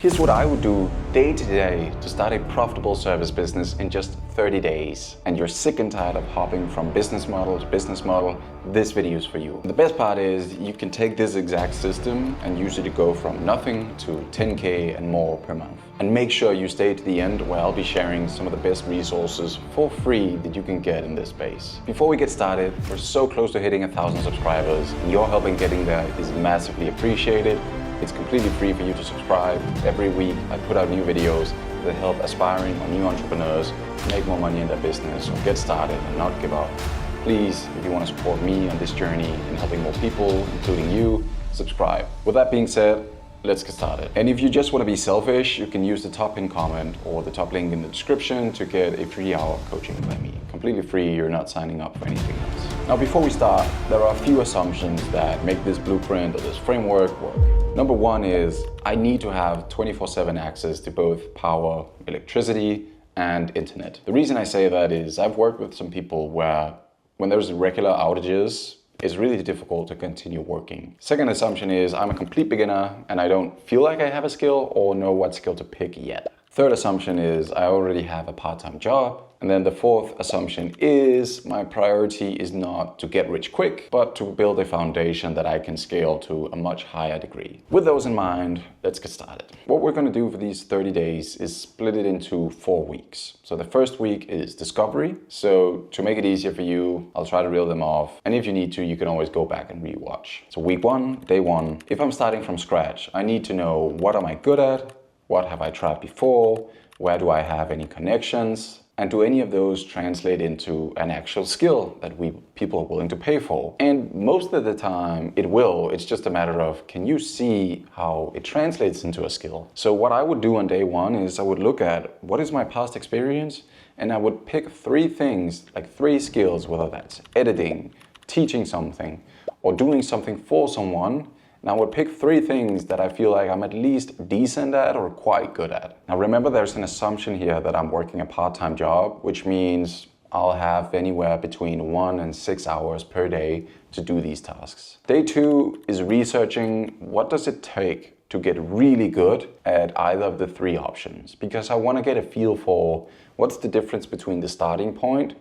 Here's what I would do day to day to start a profitable service business in just 30 days. And you're sick and tired of hopping from business model to business model, this video is for you. The best part is you can take this exact system and use it to go from nothing to 10K and more per month. And make sure you stay to the end where I'll be sharing some of the best resources for free that you can get in this space. Before we get started, we're so close to hitting 1,000 subscribers. And your help in getting there is massively appreciated. It's completely free for you to subscribe. Every week I put out new videos that help aspiring or new entrepreneurs make more money in their business or get started and not give up. Please, if you want to support me on this journey in helping more people, including you, subscribe. With that being said, let's get started. And if you just want to be selfish, you can use the top pinned comment or the top link in the description to get a 3-hour coaching by me. Completely free, you're not signing up for anything else. Now before we start, there are a few assumptions that make this blueprint or this framework work. Number one is I need to have 24/7 access to both power, electricity, and internet. The reason I say that is I've worked with some people where when there's regular outages, it's really difficult to continue working. Second assumption is I'm a complete beginner and I don't feel like I have a skill or know what skill to pick yet. Third assumption is I already have a part-time job. And then the fourth assumption is my priority is not to get rich quick, but to build a foundation that I can scale to a much higher degree. With those in mind, let's get started. What we're going to do for these 30 days is split it into 4 weeks. So the first week is discovery. So to make it easier for you, I'll try to reel them off. And if you need to, you can always go back and rewatch. So week 1, day 1, if I'm starting from scratch, I need to know what am I good at? What have I tried before? Where do I have any connections? And do any of those translate into an actual skill that people are willing to pay for? And most of the time it will. It's just a matter of, can you see how it translates into a skill? So what I would do on day 1 is I would look at what is my past experience, and I would pick 3 things, like 3 skills, whether that's editing, teaching something, or doing something for someone. Now I would pick 3 things that I feel like I'm at least decent at or quite good at. Now remember, there's an assumption here that I'm working a part-time job, which means I'll have anywhere between 1 and 6 hours per day to do these tasks. Day 2 is researching what does it take to get really good at either of the 3 options, because I want to get a feel for what's the difference between the starting point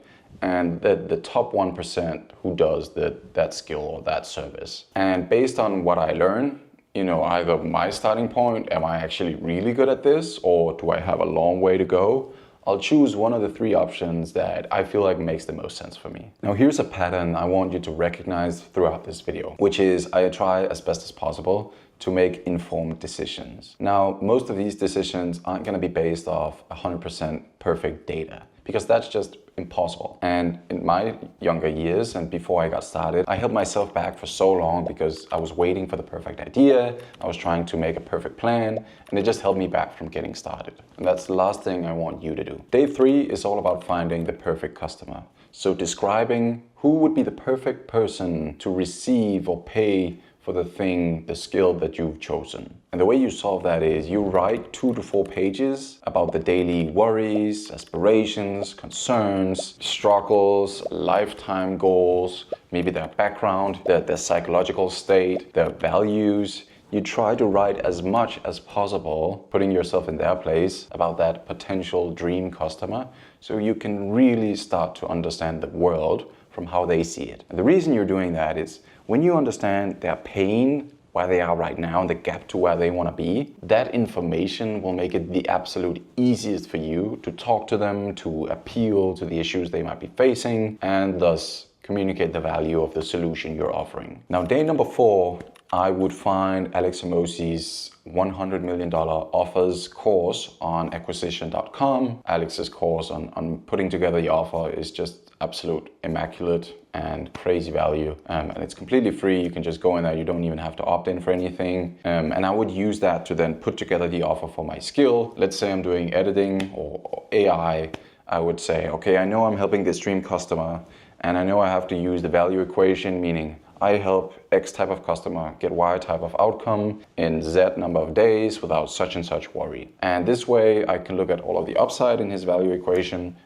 and the top 1% who does that skill or that service. And based on what I learn, either my starting point, am I actually really good at this, or do I have a long way to go? I'll choose one of the 3 options that I feel like makes the most sense for me. Now here's a pattern I want you to recognize throughout this video, which is I try as best as possible to make informed decisions. Now, most of these decisions aren't going to be based off 100% perfect data, because that's just impossible. And in my younger years and before I got started, I held myself back for so long because I was waiting for the perfect idea. I was trying to make a perfect plan, and it just held me back from getting started. And that's the last thing I want you to do. Day 3 is all about finding the perfect customer. So describing who would be the perfect person to receive or pay for the skill that you've chosen. And the way you solve that is you write 2 to 4 pages about the daily worries, aspirations, concerns, struggles, lifetime goals, maybe their background, their psychological state, their values. You try to write as much as possible, putting yourself in their place, about that potential dream customer, so you can really start to understand the world from how they see it. And the reason you're doing that is when you understand their pain, where they are right now, and the gap to where they want to be, that information will make it the absolute easiest for you to talk to them, to appeal to the issues they might be facing, and thus communicate the value of the solution you're offering. Now, day number 4, I would find Alex Hormozi's $100 million offers course on acquisition.com. Alex's course on putting together the offer is just absolute immaculate and crazy value. And it's completely free. You can just go in there. You don't even have to opt in for anything. And I would use that to then put together the offer for my skill. Let's say I'm doing editing or AI. I would say, okay, I know I'm helping this dream customer, and I know I have to use the value equation, meaning I help X type of customer get Y type of outcome in Z number of days without such and such worry. And this way I can look at all of the upside in his value equation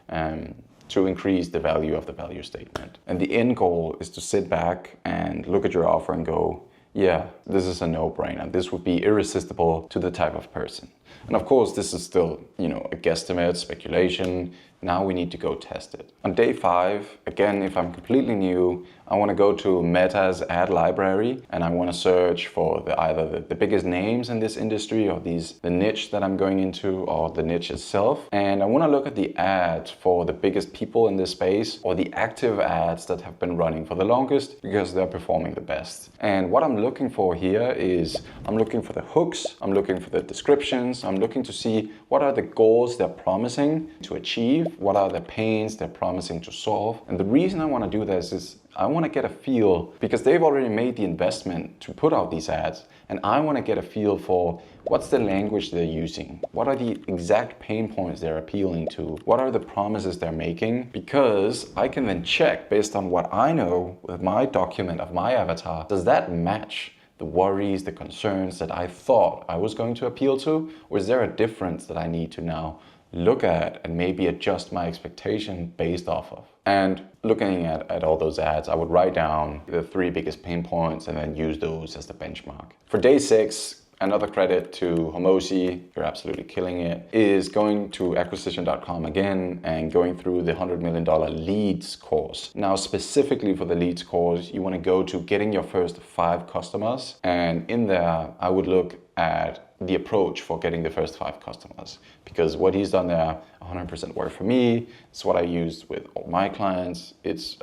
to increase the value of the value statement. And the end goal is to sit back and look at your offer and go, yeah, this is a no-brainer. This would be irresistible to the type of person. And of course, this is still, a guesstimate, speculation. Now we need to go test it. On day 5, again, if I'm completely new, I want to go to Meta's ad library and I want to search for either the biggest names in this industry or the niche that I'm going into or the niche itself. And I want to look at the ads for the biggest people in this space or the active ads that have been running for the longest because they're performing the best. And what I'm looking for here is I'm looking for the hooks, I'm looking for the descriptions, I'm looking to see what are the goals they're promising to achieve, what are the pains they're promising to solve. And the reason I want to do this is I want to get a feel, because they've already made the investment to put out these ads, and I want to get a feel for what's the language they're using, what are the exact pain points they're appealing to, what are the promises they're making, because I can then check based on what I know with my document of my avatar, does that match the worries, the concerns that I thought I was going to appeal to, or is there a difference that I need to now look at and maybe adjust my expectation based off of? And looking at all those ads, I would write down the 3 biggest pain points and then use those as the benchmark. For day 6, another credit to Hormozi, you're absolutely killing it, is going to acquisition.com again and going through the $100 million leads course. Now, specifically for the leads course, you want to go to getting your first 5 customers. And in there, I would look at the approach for getting the first 5 customers, because what he's done there 100% worked for me. It's what I used with all my clients. It's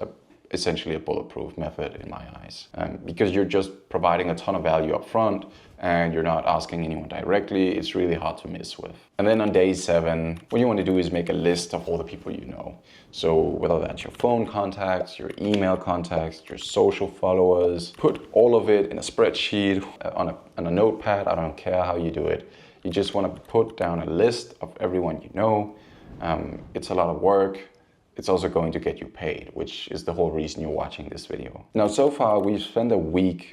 essentially a bulletproof method in my eyes, because you're just providing a ton of value up front and you're not asking anyone directly. It's really hard to miss with. And then on day 7, what you want to do is make a list of all the people you know. So whether that's your phone contacts, your email contacts, your social followers, put all of it in a spreadsheet, on a notepad. I don't care how you do it. You just want to put down a list of everyone you know. It's a lot of work. It's also going to get you paid, which is the whole reason you're watching this video. Now, so far we've spent a week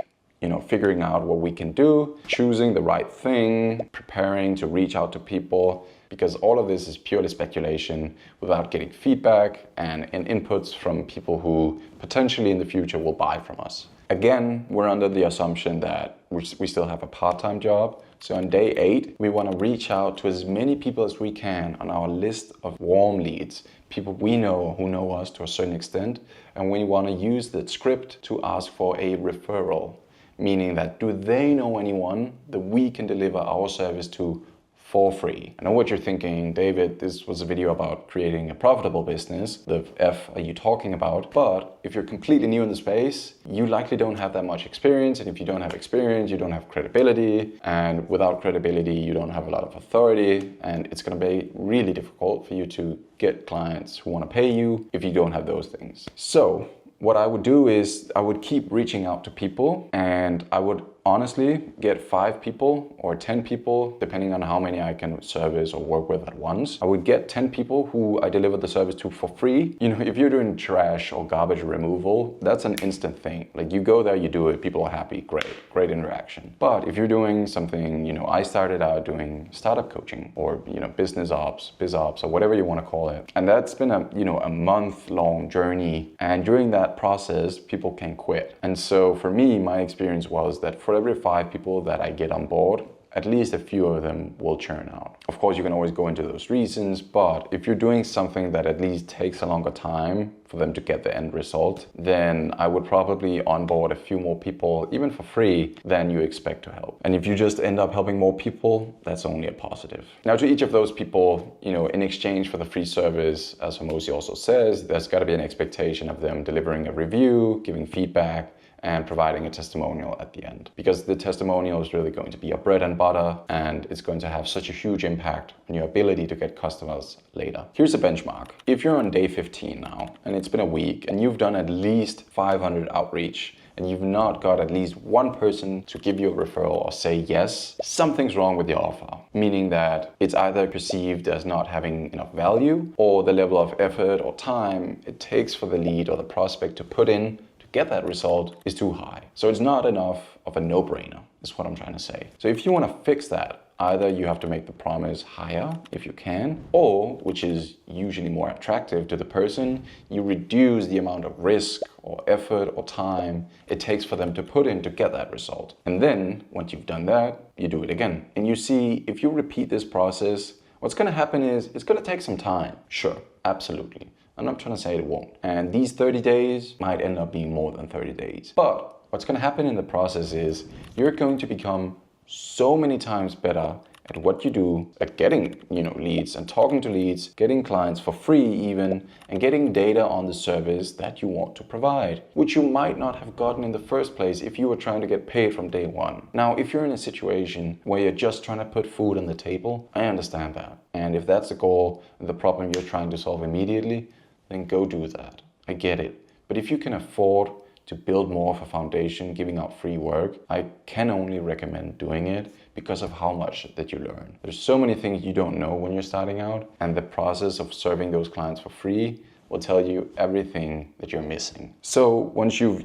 figuring out what we can do, choosing the right thing, preparing to reach out to people, because all of this is purely speculation without getting feedback and inputs from people who potentially in the future will buy from us. Again, we're under the assumption that we still have a part-time job. So on day 8, we want to reach out to as many people as we can on our list of warm leads, people we know who know us to a certain extent, and we want to use the script to ask for a referral. Meaning that, do they know anyone that we can deliver our service to for free? I know what you're thinking, David, this was a video about creating a profitable business. The F are you talking about? But if you're completely new in the space, you likely don't have that much experience. And if you don't have experience, you don't have credibility. And without credibility, you don't have a lot of authority. And it's going to be really difficult for you to get clients who want to pay you if you don't have those things. So what I would do is I would keep reaching out to people, and I would honestly get 5 people or 10 people, depending on how many I can service or work with at once. I would get 10 people who I deliver the service to for free. If you're doing trash or garbage removal, that's an instant thing. Like, you go there, you do it, people are happy, great interaction. But if you're doing something, I started out doing startup coaching or, business ops, biz ops, or whatever you want to call it. And that's been a month-long journey. And during that process, people can quit. And so for me, my experience was that for every 5 people that I get on board, at least a few of them will churn out. Of course, you can always go into those reasons, but if you're doing something that at least takes a longer time for them to get the end result, then I would probably onboard a few more people, even for free, than you expect to help. And if you just end up helping more people, that's only a positive. Now, to each of those people, in exchange for the free service, as Hormozi also says, there's got to be an expectation of them delivering a review, giving feedback, and providing a testimonial at the end. Because the testimonial is really going to be your bread and butter, and it's going to have such a huge impact on your ability to get customers later. Here's a benchmark. If you're on day 15 now, and it's been a week, and you've done at least 500 outreach, and you've not got at least one person to give you a referral or say yes, something's wrong with your offer. Meaning that it's either perceived as not having enough value, or the level of effort or time it takes for the lead or the prospect to put in get that result is too high. So it's not enough of a no-brainer, is what I'm trying to say. So if you want to fix that, Either you have to make the promise higher if you can, or, which is usually more attractive to the person, you reduce the amount of risk or effort or time it takes for them to put in to get that result. And then once you've done that, you do it again. And you see, if you repeat this process, what's going to happen is it's going to take some time. Sure, absolutely. I'm not trying to say it won't. And these 30 days might end up being more than 30 days. But what's going to happen in the process is you're going to become so many times better at what you do, at getting, leads and talking to leads, getting clients for free even, and getting data on the service that you want to provide, which you might not have gotten in the first place if you were trying to get paid from day one. Now, if you're in a situation where you're just trying to put food on the table, I understand that. And if that's the goal, the problem you're trying to solve immediately, then go do that. I get it. But if you can afford to build more of a foundation, giving out free work, I can only recommend doing it because of how much that you learn. There's so many things you don't know when you're starting out, and the process of serving those clients for free will tell you everything that you're missing. So once you've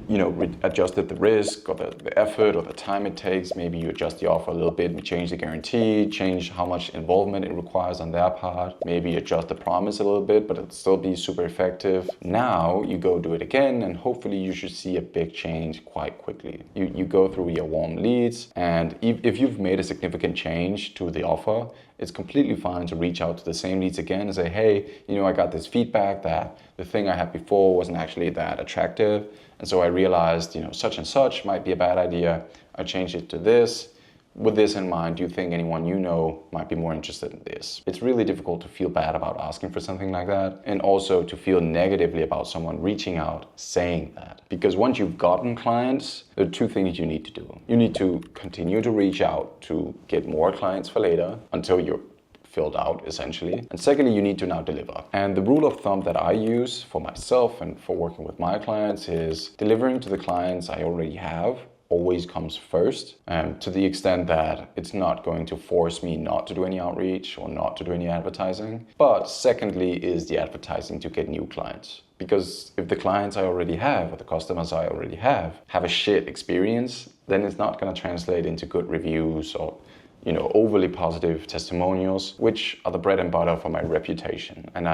adjusted the risk or the effort or the time it takes, maybe you adjust the offer a little bit, change the guarantee, change how much involvement it requires on their part, maybe adjust the promise a little bit, but it'll still be super effective. Now you go do it again, and hopefully you should see a big change quite quickly. You go through your warm leads, and if you've made a significant change to the offer, it's completely fine to reach out to the same leads again and say, hey, I got this feedback that the thing I had before wasn't actually that attractive. And so I realized, such and such might be a bad idea. I changed it to this. With this in mind, do you think anyone you know might be more interested in this? It's really difficult to feel bad about asking for something like that, and also to feel negatively about someone reaching out saying that. Because once you've gotten clients, there are two things you need to do. You need to continue to reach out to get more clients for later until you're filled out, essentially. And secondly, you need to now deliver. And the rule of thumb that I use for myself and for working with my clients is delivering to the clients I already have always comes first, to the extent that it's not going to force me not to do any outreach or not to do any advertising. But secondly is the advertising to get new clients. Because if the clients I already have or the customers I already have a shit experience, then it's not going to translate into good reviews or overly positive testimonials, which are the bread and butter for my reputation. And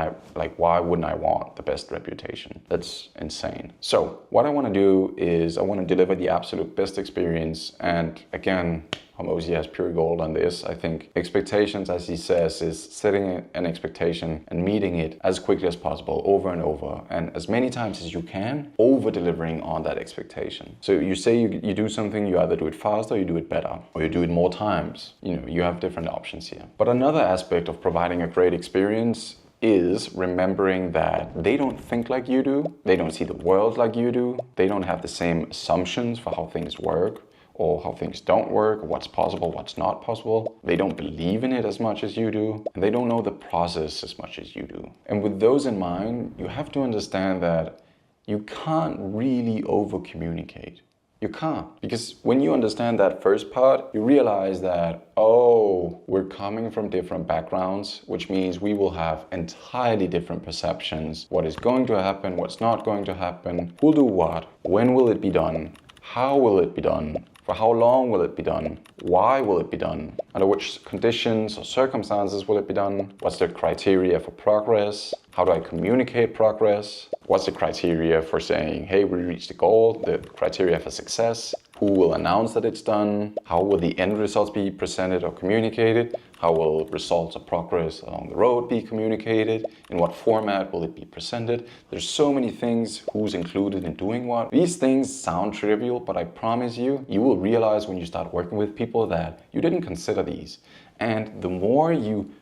why wouldn't I want the best reputation? That's insane. So what I want to do is I want to deliver the absolute best experience. And again, Hormozi has pure gold on this. I think expectations, as he says, is setting an expectation and meeting it as quickly as possible over and over, and as many times as you can, over delivering on that expectation. So you say you do something, you either do it faster or you do it better, or you do it more times. You have different options here. But another aspect of providing a great experience is remembering that they don't think like you do, they don't see the world like you do, they don't have the same assumptions for how things work, or how things don't work, what's possible, what's not possible. They don't believe in it as much as you do, and they don't know the process as much as you do. And with those in mind, you have to understand that you can't really over-communicate. You can't. Because when you understand that first part, you realize that, oh, we're coming from different backgrounds, which means we will have entirely different perceptions. What is going to happen, what's not going to happen, who'll do what, when will it be done, how will it be done, for how long will it be done? Why will it be done? Under which conditions or circumstances will it be done? What's the criteria for progress? How do I communicate progress? What's the criteria for saying, hey, we reached the goal? The criteria for success? Who will announce that it's done? How will the end results be presented or communicated? How will results of progress along the road be communicated? In what format will it be presented? There's so many things, who's included in doing what. These things sound trivial, but I promise you, you will realize when you start working with people that you didn't consider these. And the more you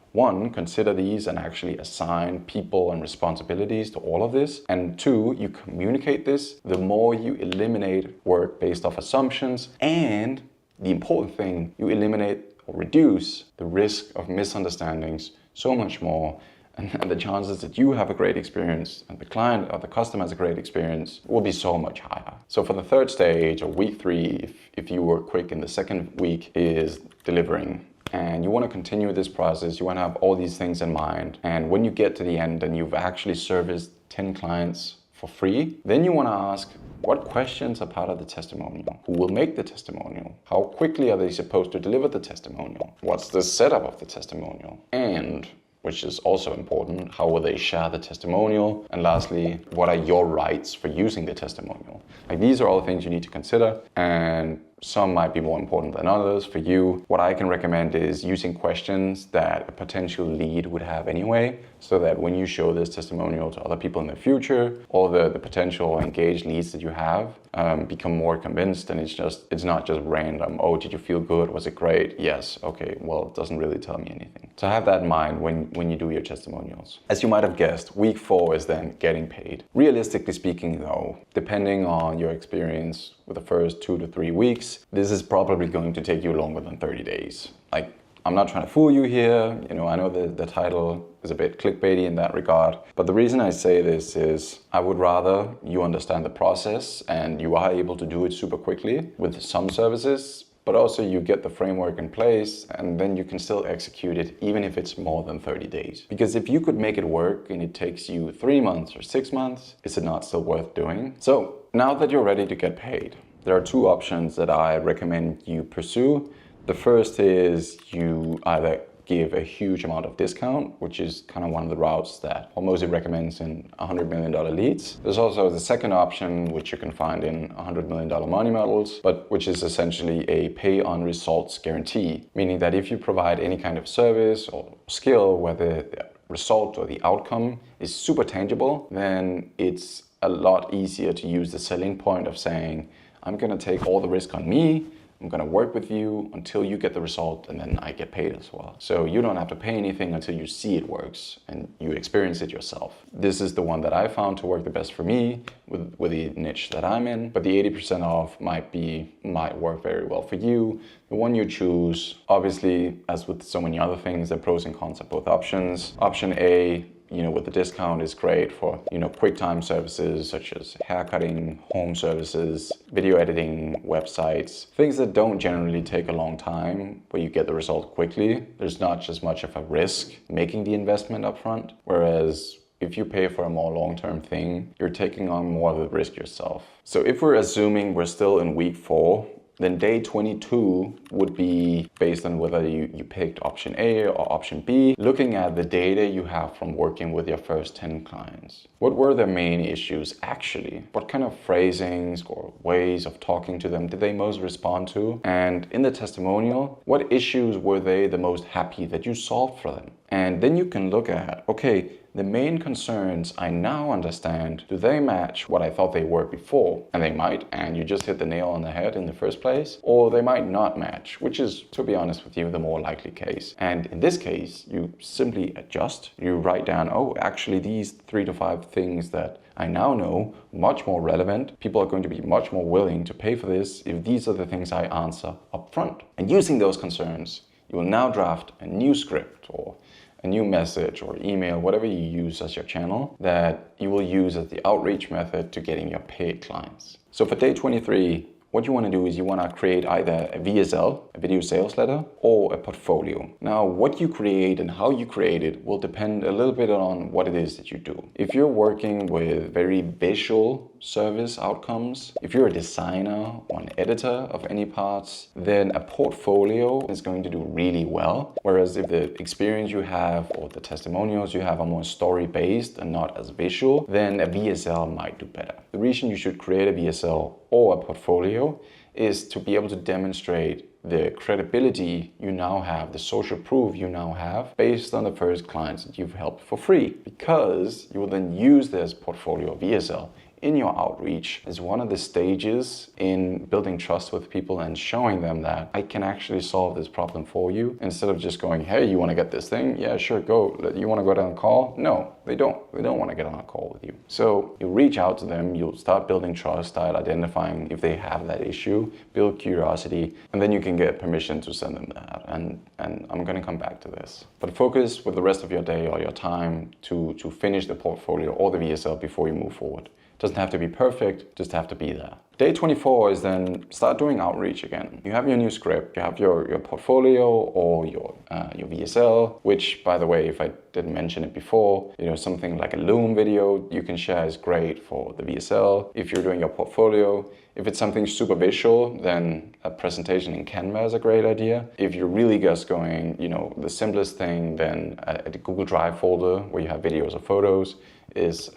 consider these and actually assign people and responsibilities to all of this, and two, you communicate this, the more you eliminate work based off assumptions, and the important thing, you eliminate or reduce the risk of misunderstandings so much more, and the chances that you have a great experience and the client or the customer has a great experience will be so much higher. So for the third stage, or week 3, if you were quick in the second week, is delivering. And you want to continue this process, you want to have all these things in mind. And when you get to the end and you've actually serviced 10 clients for free, then you want to ask, What questions are part of the testimonial? Who will make the testimonial? How quickly are they supposed to deliver the testimonial? What's the setup of the testimonial? And, which is also important, how will they share the testimonial? And lastly, what are your rights for using the testimonial? Like, these are all things you need to consider, and some might be more important than others for you. What I can recommend is using questions that a potential lead would have anyway, so that when you show this testimonial to other people in the future, all the potential engaged leads that you have become more convinced, and it's not just random. Oh, did you feel good? Was it great? Yes. Okay. Well, it doesn't really tell me anything. So have that in mind when you do your testimonials. As you might have guessed, week 4 is then getting paid. Realistically speaking, though, depending on your experience with the first 2 to 3 weeks, this is probably going to take you longer than 30 days. Like, I'm not trying to fool you here. I know the title is a bit clickbaity in that regard, but the reason I say this is I would rather you understand the process and you are able to do it super quickly with some services, but also you get the framework in place and then you can still execute it even if it's more than 30 days. Because if you could make it work and it takes you 3 months or 6 months, is it not still worth doing? So now that you're ready to get paid, there are 2 options that I recommend you pursue. The first is you either give a huge amount of discount, which is kind of one of the routes that Hormozi recommends in $100 million leads. There's also the second option, which you can find in $100 million money models, but which is essentially a pay on results guarantee, meaning that if you provide any kind of service or skill where the result or the outcome is super tangible, then it's a lot easier to use the selling point of saying, I'm going to take all the risk on me. I'm going to work with you until you get the result, and then I get paid as well. So you don't have to pay anything until you see it works and you experience it yourself. This is the one that I found to work the best for me with the niche that I'm in, but the 80% off might work very well for you. The one you choose, obviously, as with so many other things, the pros and cons of both options. Option A, with the discount, is great for, quick time services such as haircutting, home services, video editing, websites, things that don't generally take a long time, where you get the result quickly. There's not just much of a risk making the investment upfront. Whereas if you pay for a more long-term thing, you're taking on more of the risk yourself. So if we're assuming we're still in week 4, then day 22 would be based on whether you picked option A or option B, looking at the data you have from working with your first 10 clients. What were their main issues actually? What kind of phrasings or ways of talking to them did they most respond to? And in the testimonial, what issues were they the most happy that you solved for them? And then you can look at, okay, the main concerns I now understand, do they match what I thought they were before? And they might, and you just hit the nail on the head in the first place, or they might not match, which is, to be honest with you, the more likely case. And in this case, you simply adjust. You write down, oh, actually these 3 to 5 things that I now know, much more relevant. People are going to be much more willing to pay for this if these are the things I answer up front. And using those concerns, you will now draft a new script or a new message or email, whatever you use as your channel, that you will use as the outreach method to getting your paid clients. So for day 23, what you want to do is you want to create either a VSL, a video sales letter, or a portfolio. Now, what you create and how you create it will depend a little bit on what it is that you do. If you're working with very visual service outcomes, if you're a designer or an editor of any parts, then a portfolio is going to do really well. Whereas if the experience you have or the testimonials you have are more story-based and not as visual, then a VSL might do better. The reason you should create a VSL or a portfolio is to be able to demonstrate the credibility you now have, the social proof you now have based on the first clients that you've helped for free, because you will then use this portfolio VSL in your outreach as one of the stages in building trust with people and showing them that I can actually solve this problem for you, instead of just going, hey, you want to get this thing? Yeah, sure, go. You want to go down a call? No, they don't. They don't want to get on a call with you. So you reach out to them, you'll start building trust, start identifying if they have that issue, build curiosity, and then you can get permission to send them that. And I'm going to come back to this. But focus with the rest of your day or your time to finish the portfolio or the VSL before you move forward. Doesn't have to be perfect, just have to be there. Day 24 is then start doing outreach again. You have your new script, you have your portfolio or your VSL, which, by the way, if I didn't mention it before, something like a Loom video you can share is great for the VSL. If you're doing your portfolio, if it's something super visual, then a presentation in Canva is a great idea. If you're really just going, the simplest thing, then a Google Drive folder where you have videos or photos is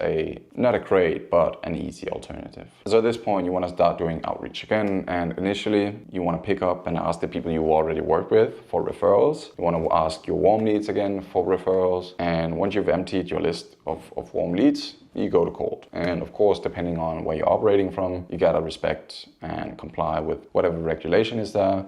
not a great, but an easy alternative. So at this point, you want to start doing outreach again. And initially, you want to pick up and ask the people you already work with for referrals. You want to ask your warm leads again for referrals. And once you've emptied your list of warm leads, you go to cold. And of course, depending on where you're operating from, you gotta respect and comply with whatever regulation is there.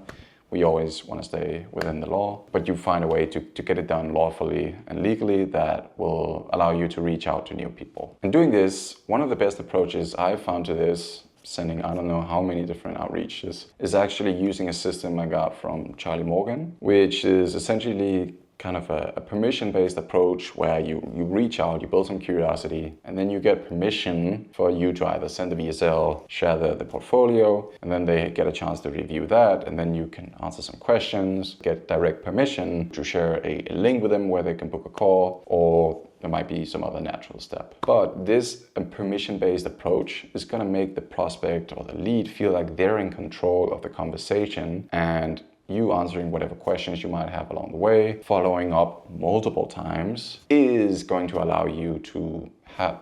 We always want to stay within the law, but you find a way to get it done lawfully and legally that will allow you to reach out to new people. And doing this, one of the best approaches I've found to this, sending I don't know how many different outreaches, is actually using a system I got from Charlie Morgan, which is essentially kind of a permission-based approach where you reach out, you build some curiosity, and then you get permission for you to either send the VSL, share the portfolio, and then they get a chance to review that, and then you can answer some questions, get direct permission to share a link with them where they can book a call, or there might be some other natural step. But this permission-based approach is going to make the prospect or the lead feel like they're in control of the conversation, and you answering whatever questions you might have along the way, following up multiple times, is going to allow you to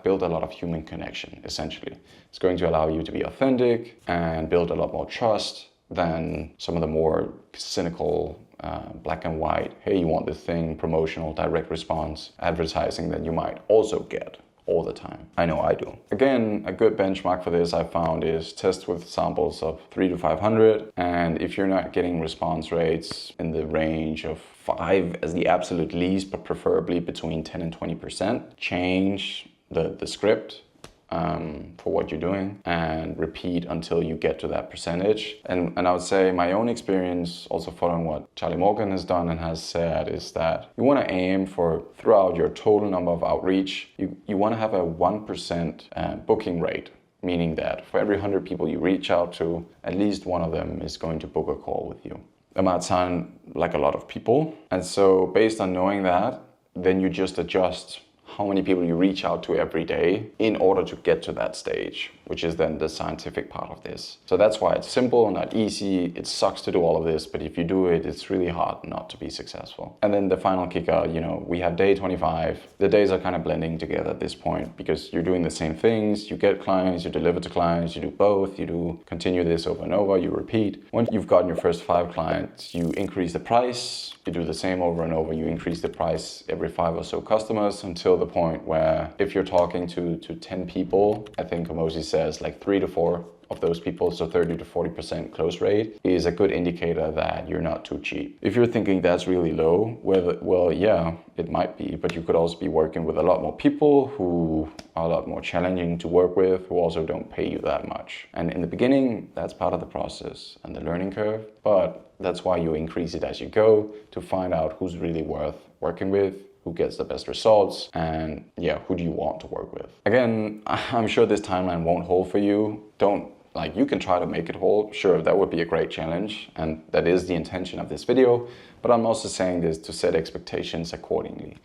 build a lot of human connection, essentially. It's going to allow you to be authentic and build a lot more trust than some of the more cynical, black and white, hey, you want this thing, promotional, direct response, advertising that you might also get all the time. I know I do. Again, a good benchmark for this I found is test with samples of 300 to 500. And if you're not getting response rates in the range of 5 as the absolute least, but preferably between 10 and 20%, change the script for what you're doing and repeat until you get to that percentage. And I would say my own experience, also following what Charlie Morgan has done and has said, is that you want to aim for, throughout your total number of outreach, you want to have a 1% booking rate, meaning that for every 100 people you reach out to, at least one of them is going to book a call with you. That might sound like a lot of people. And so based on knowing that, then you just adjust how many people you reach out to every day in order to get to that stage, which is then the scientific part of this. So that's why it's simple, not easy. It sucks to do all of this, but if you do it, it's really hard not to be successful. And then the final kicker, we have day 25. The days are kind of blending together at this point because you're doing the same things. You get clients, you deliver to clients, you do both, you do continue this over and over, you repeat. Once you've gotten your first 5 clients, you increase the price. You do the same over and over. You increase the price every 5 or so customers until the point where if you're talking to 10 people, I think Hormozi says like 3 to 4 of those people, so 30 to 40% close rate, is a good indicator that you're not too cheap. If you're thinking that's really low, well, yeah, it might be, but you could also be working with a lot more people who are a lot more challenging to work with, who also don't pay you that much. And in the beginning, that's part of the process and the learning curve, but that's why you increase it as you go to find out who's really worth working with, who gets the best results, and who do you want to work with. Again, I'm sure this timeline won't hold for you. You can try to make it hold. Sure, that would be a great challenge, and that is the intention of this video, but I'm also saying this to set expectations accordingly.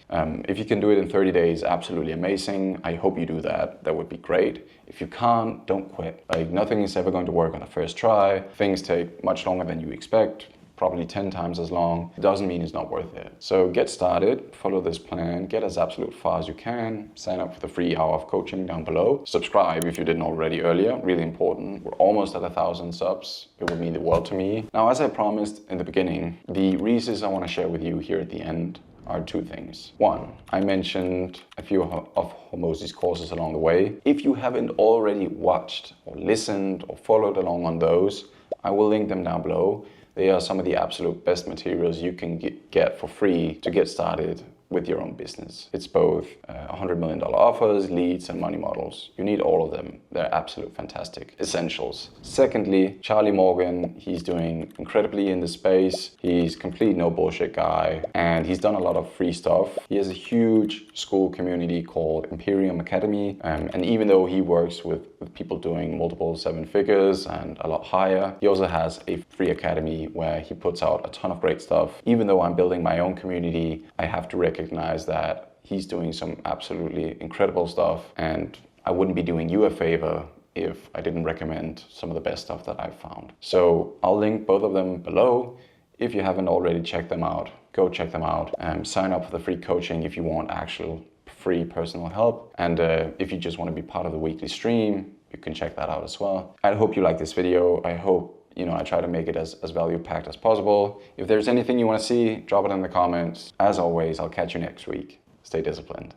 If you can do it in 30 days, absolutely amazing. I hope you do that. That would be great. If you can't, don't quit. Nothing is ever going to work on the first try. Things take much longer than you expect. Probably 10 times as long. It doesn't mean it's not worth it. So get started, follow this plan, get as absolute far as you can, sign up for the free hour of coaching down below. Subscribe if you didn't already earlier, really important. We're almost at 1,000 subs. It would mean the world to me. Now, as I promised in the beginning, the reasons I want to share with you here at the end are 2 things. 1, I mentioned a few of Hormozi's courses along the way. If you haven't already watched or listened or followed along on those, I will link them down below. They are some of the absolute best materials you can get for free to get started with your own business. It's both $100 million offers, leads, and money models. You need all of them. They're absolute fantastic essentials. Secondly, Charlie Morgan, he's doing incredibly in the space. He's complete no bullshit guy, and he's done a lot of free stuff. He has a huge school community called Imperium Academy, and even though he works with people doing multiple 7 figures and a lot higher, he also has a free academy where he puts out a ton of great stuff. Even though I'm building my own community, I have to recognize that he's doing some absolutely incredible stuff, and I wouldn't be doing you a favor if I didn't recommend some of the best stuff that I've found. So I'll link both of them below. If you haven't already checked them out, go check them out and sign up for the free coaching if you want actual free personal help. And if you just want to be part of the weekly stream, you can check that out as well. I hope you like this video. I hope I try to make it as value-packed as possible. If there's anything you want to see, drop it in the comments. As always, I'll catch you next week. Stay disciplined.